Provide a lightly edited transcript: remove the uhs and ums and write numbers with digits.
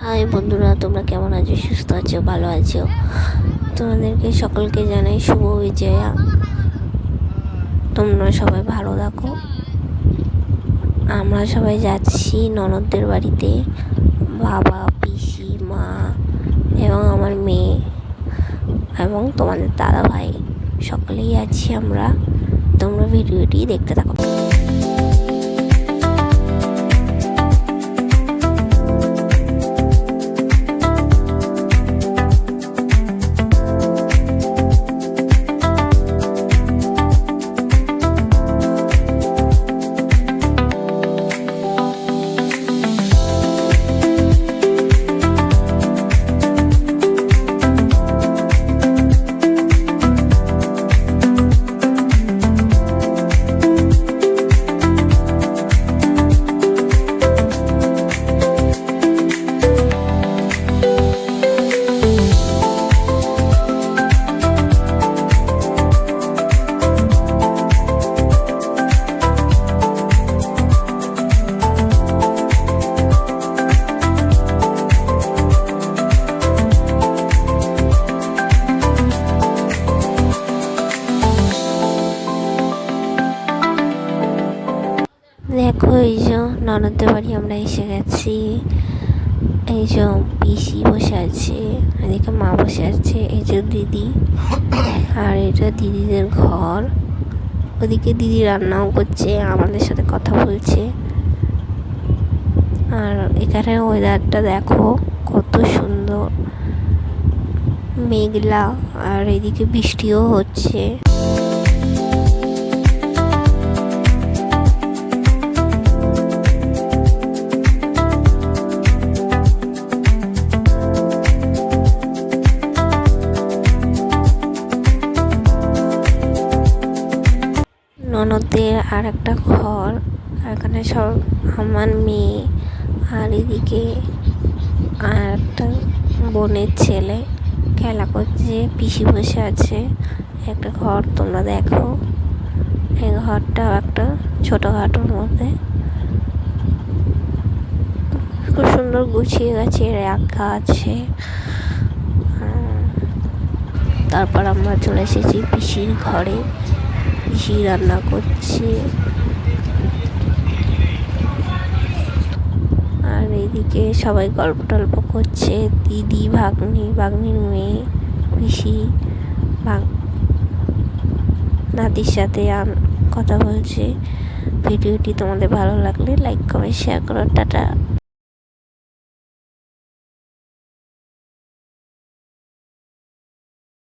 High বন্ধুরা, তোমরা কেমন আছো? সুস্থ আছো? ভালো আছো? তোমাদেরকে সকলকে জানাই শুভ বিজয়া। তোমরা সবাই ভালো থাকো। আমরা সবাই যাচ্ছি ননদদের বাড়িতে, বাবা, পিসি, মা এবং আমার মেয়ে এবং তোমাদের দাদা ভাই, সকলেই আছি আমরা। তোমরা ভিডিওটি দেখতে থাকো। দেখো, এই যে ননদের বাড়ি আমরা এসে গেছি। এই যে পিসি বসে আছে, এদিকে মা বসে আছে, এই যে দিদি, আর এটা দিদিদের ঘর। ওদিকে দিদি রান্নাও করছে, আমাদের সাথে কথা বলছে। আর এখানে ওয়েদারটা দেখো কত সুন্দর, মেঘলা, আর এদিকে বৃষ্টিও হচ্ছে। ননদের আর একটা ঘর, এখানে সব আমার মেয়ে, আর এদিকে আর একটা বোনের ছেলে খেলা করছে, পিসি বসে আছে। একটা ঘর তোমরা দেখো, এই ঘরটাও একটা ছোটোখাটোর মধ্যে, খুব সুন্দর গুছিয়ে গেছে, রাখা আছে। তারপর আমরা চলে এসেছি পিসির ঘরে, পিসি রান্না করছে। আর এইদিকে সবাই গল্প টল্প করছে, দিদি, ভাগ্নির মেয়ে, পিসি, নাতির সাথে কথা বলছে। ভিডিওটি তোমাদের ভালো লাগলে লাইক, কমেন্ট, শেয়ার করো। টাটা।